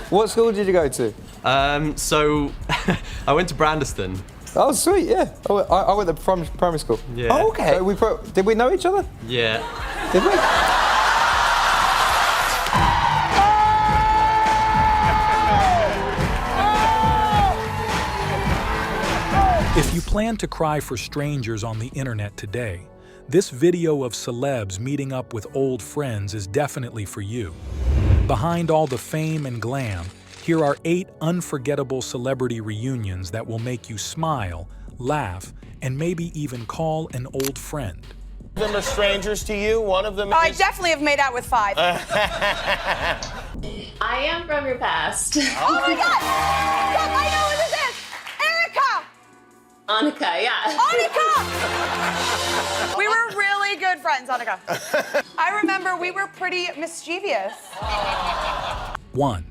What school did you go to? So I went to Brandeston. Oh, sweet, yeah. I went to primary school. Yeah. Oh, okay. So did we know each other? Yeah. Did we? If you plan to cry for strangers on the internet today, this video of celebs meeting up with old friends is definitely for you. Behind all the fame and glam, here are 8 unforgettable celebrity reunions that will make you smile, laugh, and maybe even call an old friend. One of them are strangers to you, one of them I is... definitely have made out with 5. I am from your past. Oh my God! Stop, I know who this is! Erica! Annika, yeah. Annika! We were really good friends, Annika. I remember we were pretty mischievous. 1.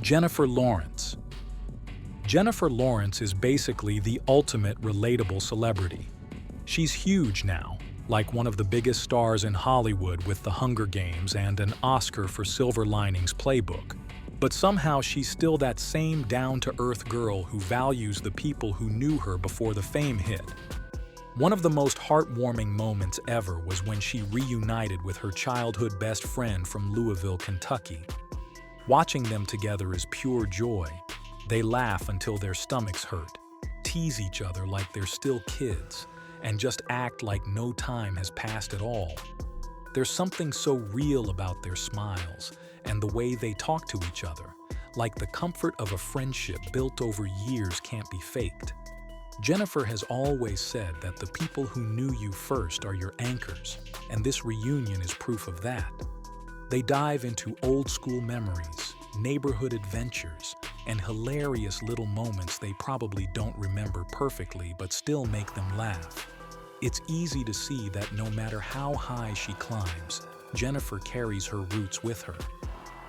Jennifer Lawrence. Jennifer Lawrence is basically the ultimate relatable celebrity. She's huge now, like one of the biggest stars in Hollywood with The Hunger Games and an Oscar for Silver Linings Playbook. But somehow she's still that same down-to-earth girl who values the people who knew her before the fame hit. One of the most heartwarming moments ever was when she reunited with her childhood best friend from Louisville, Kentucky. Watching them together is pure joy. They laugh until their stomachs hurt, tease each other like they're still kids, and just act like no time has passed at all. There's something so real about their smiles and the way they talk to each other, like the comfort of a friendship built over years can't be faked. Jennifer has always said that the people who knew you first are your anchors, and this reunion is proof of that. They dive into old-school memories, neighborhood adventures, and hilarious little moments they probably don't remember perfectly but still make them laugh. It's easy to see that no matter how high she climbs, Jennifer carries her roots with her.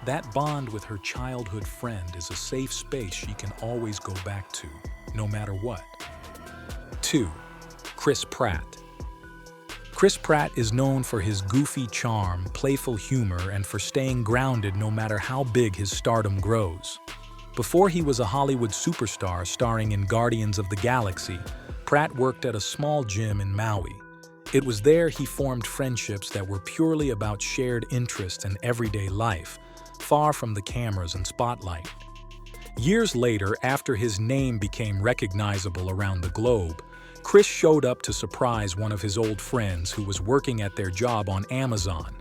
That bond with her childhood friend is a safe space she can always go back to, no matter what. 2. Chris Pratt. Chris Pratt is known for his goofy charm, playful humor, and for staying grounded no matter how big his stardom grows. Before he was a Hollywood superstar starring in Guardians of the Galaxy, Pratt worked at a small gym in Maui. It was there he formed friendships that were purely about shared interests and everyday life, far from the cameras and spotlight. Years later, after his name became recognizable around the globe, Chris showed up to surprise one of his old friends who was working at their job on Amazon.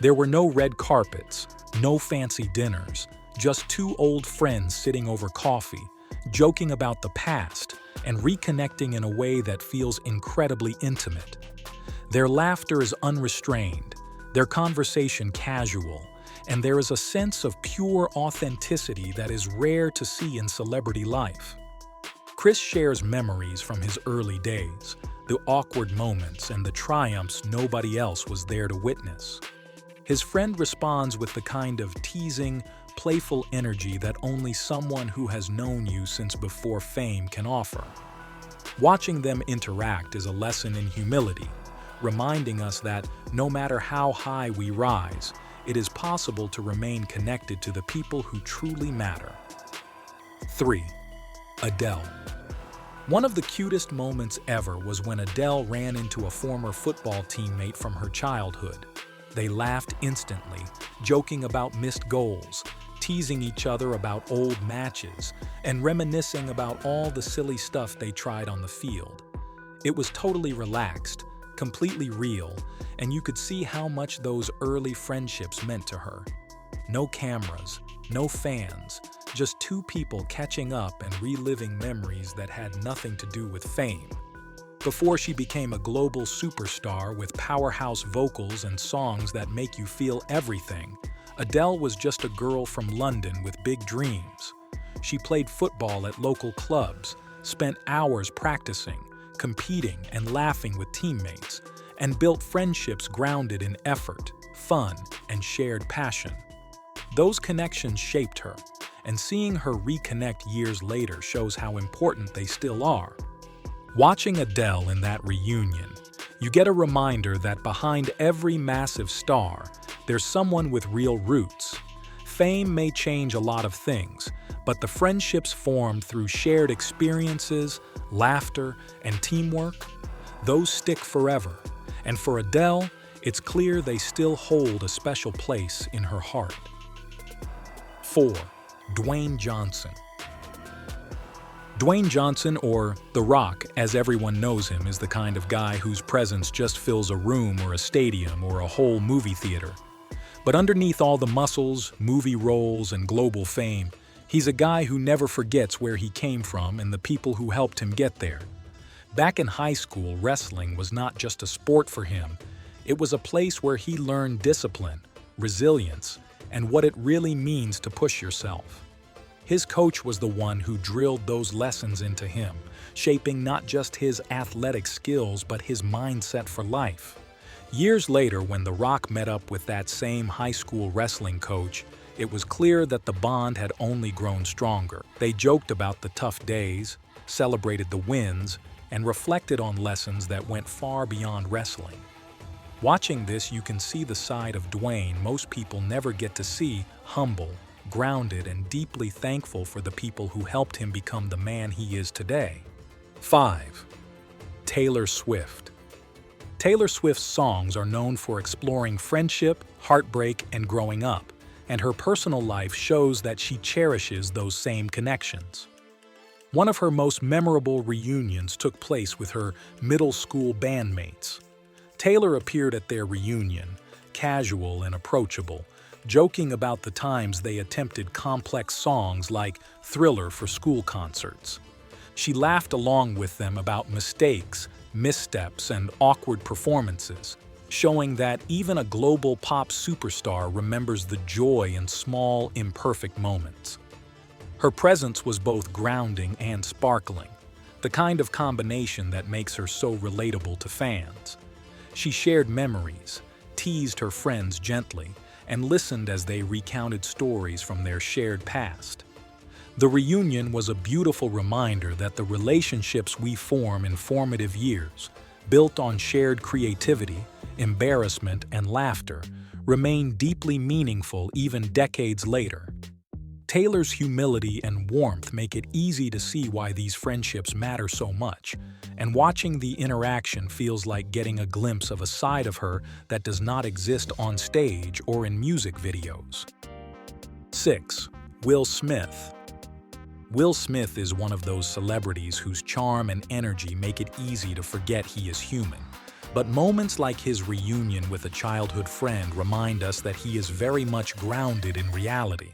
There were no red carpets, no fancy dinners, just 2 old friends sitting over coffee, joking about the past, and reconnecting in a way that feels incredibly intimate. Their laughter is unrestrained, their conversation casual, and there is a sense of pure authenticity that is rare to see in celebrity life. Chris shares memories from his early days, the awkward moments and the triumphs nobody else was there to witness. His friend responds with the kind of teasing, playful energy that only someone who has known you since before fame can offer. Watching them interact is a lesson in humility, reminding us that no matter how high we rise, it is possible to remain connected to the people who truly matter. 3. Adele. One of the cutest moments ever was when Adele ran into a former football teammate from her childhood. They laughed instantly, joking about missed goals, teasing each other about old matches, and reminiscing about all the silly stuff they tried on the field. It was totally relaxed, completely real, and you could see how much those early friendships meant to her. No cameras, no fans, just 2 people catching up and reliving memories that had nothing to do with fame. Before she became a global superstar with powerhouse vocals and songs that make you feel everything, Adele was just a girl from London with big dreams. She played football at local clubs, spent hours practicing, competing and laughing with teammates, and built friendships grounded in effort, fun, and shared passion. Those connections shaped her, and seeing her reconnect years later shows how important they still are. Watching Adele in that reunion, you get a reminder that behind every massive star, there's someone with real roots. Fame may change a lot of things, but the friendships formed through shared experiences, laughter, and teamwork, those stick forever. And for Adele, it's clear they still hold a special place in her heart. 4. Dwayne Johnson. Dwayne Johnson, or The Rock as everyone knows him, is the kind of guy whose presence just fills a room or a stadium or a whole movie theater. But underneath all the muscles, movie roles, and global fame, he's a guy who never forgets where he came from and the people who helped him get there. Back in high school, wrestling was not just a sport for him. It was a place where he learned discipline, resilience, and what it really means to push yourself. His coach was the one who drilled those lessons into him, shaping not just his athletic skills but his mindset for life. Years later, when The Rock met up with that same high school wrestling coach, it was clear that the bond had only grown stronger. They joked about the tough days, celebrated the wins, and reflected on lessons that went far beyond wrestling. Watching this, you can see the side of Dwayne most people never get to see: humble, grounded, and deeply thankful for the people who helped him become the man he is today. 5. Taylor Swift. Taylor Swift's songs are known for exploring friendship, heartbreak, and growing up, and her personal life shows that she cherishes those same connections. One of her most memorable reunions took place with her middle school bandmates. Taylor appeared at their reunion, casual and approachable, joking about the times they attempted complex songs like Thriller for school concerts. She laughed along with them about mistakes, missteps, and awkward performances, showing that even a global pop superstar remembers the joy in small, imperfect moments. Her presence was both grounding and sparkling, the kind of combination that makes her so relatable to fans. She shared memories, teased her friends gently, and listened as they recounted stories from their shared past. The reunion was a beautiful reminder that the relationships we form in formative years, built on shared creativity, embarrassment, and laughter, remain deeply meaningful even decades later. Taylor's humility and warmth make it easy to see why these friendships matter so much, and watching the interaction feels like getting a glimpse of a side of her that does not exist on stage or in music videos. 6. Will Smith. Will Smith is one of those celebrities whose charm and energy make it easy to forget he is human. But moments like his reunion with a childhood friend remind us that he is very much grounded in reality.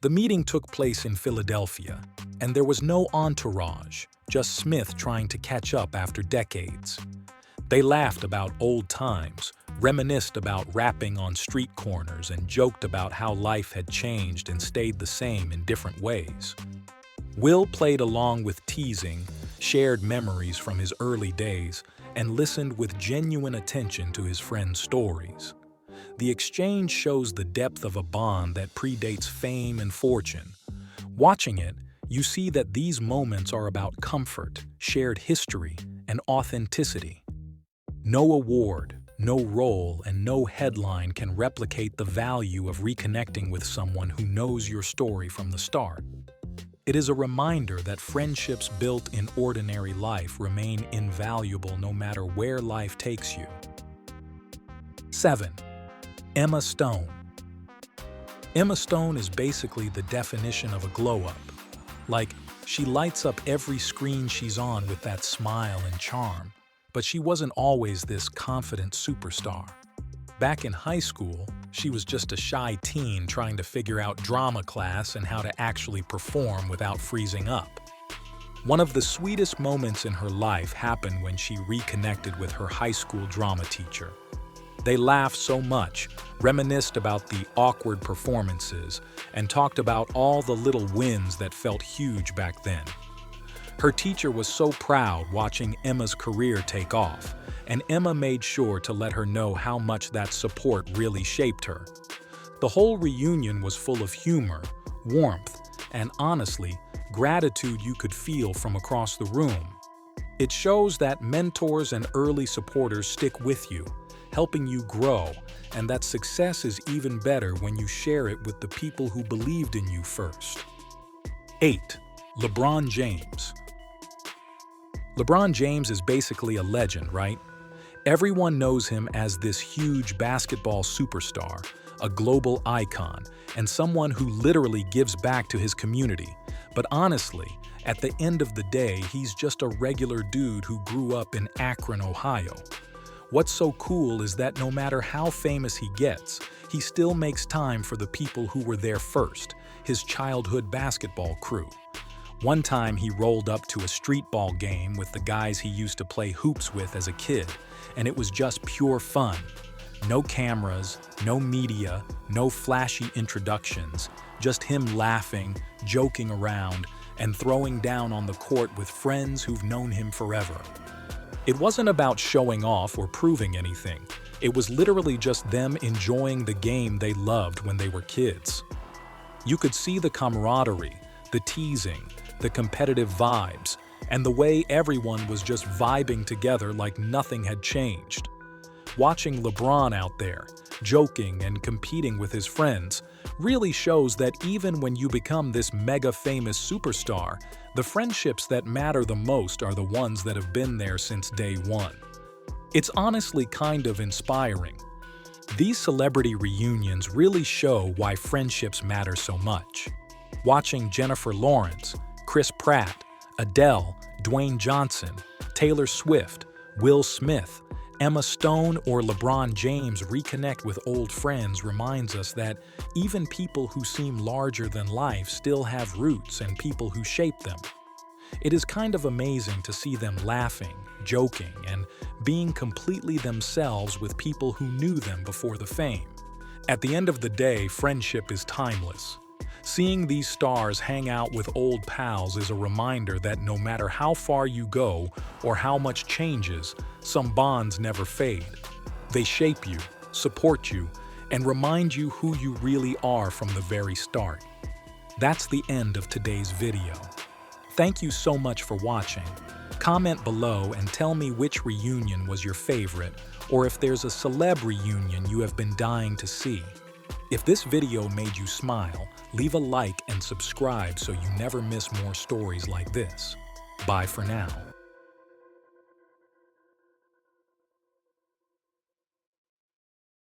The meeting took place in Philadelphia, and there was no entourage, just Smith trying to catch up after decades. They laughed about old times, reminisced about rapping on street corners, and joked about how life had changed and stayed the same in different ways. Will played along with teasing, shared memories from his early days, and listened with genuine attention to his friends' stories. The exchange shows the depth of a bond that predates fame and fortune. Watching it, you see that these moments are about comfort, shared history, and authenticity. No award, no role, and no headline can replicate the value of reconnecting with someone who knows your story from the start. It is a reminder that friendships built in ordinary life remain invaluable no matter where life takes you. 7. Emma Stone. Emma Stone is basically the definition of a glow-up. Like, she lights up every screen she's on with that smile and charm, but she wasn't always this confident superstar. Back in high school, she was just a shy teen trying to figure out drama class and how to actually perform without freezing up. One of the sweetest moments in her life happened when she reconnected with her high school drama teacher. They laughed so much, reminisced about the awkward performances, and talked about all the little wins that felt huge back then. Her teacher was so proud watching Emma's career take off, and Emma made sure to let her know how much that support really shaped her. The whole reunion was full of humor, warmth, and honestly, gratitude you could feel from across the room. It shows that mentors and early supporters stick with you, helping you grow, and that success is even better when you share it with the people who believed in you first. 8. LeBron James. LeBron James is basically a legend, right? Everyone knows him as this huge basketball superstar, a global icon, and someone who literally gives back to his community. But honestly, at the end of the day, he's just a regular dude who grew up in Akron, Ohio. What's so cool is that no matter how famous he gets, he still makes time for the people who were there first, his childhood basketball crew. One time he rolled up to a street ball game with the guys he used to play hoops with as a kid, and it was just pure fun. No cameras, no media, no flashy introductions, just him laughing, joking around, and throwing down on the court with friends who've known him forever. It wasn't about showing off or proving anything. It was literally just them enjoying the game they loved when they were kids. You could see the camaraderie, the teasing, the competitive vibes, and the way everyone was just vibing together like nothing had changed. Watching LeBron out there, joking and competing with his friends, really shows that even when you become this mega famous superstar, the friendships that matter the most are the ones that have been there since day one. It's honestly kind of inspiring. These celebrity reunions really show why friendships matter so much. Watching Jennifer Lawrence, Chris Pratt, Adele, Dwayne Johnson, Taylor Swift, Will Smith, Emma Stone, or LeBron James reconnect with old friends reminds us that even people who seem larger than life still have roots and people who shape them. It is kind of amazing to see them laughing, joking, and being completely themselves with people who knew them before the fame. At the end of the day, friendship is timeless. Seeing these stars hang out with old pals is a reminder that no matter how far you go or how much changes, some bonds never fade. They shape you, support you, and remind you who you really are from the very start. That's the end of today's video. Thank you so much for watching. Comment below and tell me which reunion was your favorite, or if there's a celeb reunion you have been dying to see. If this video made you smile, leave a like and subscribe so you never miss more stories like this. Bye for now.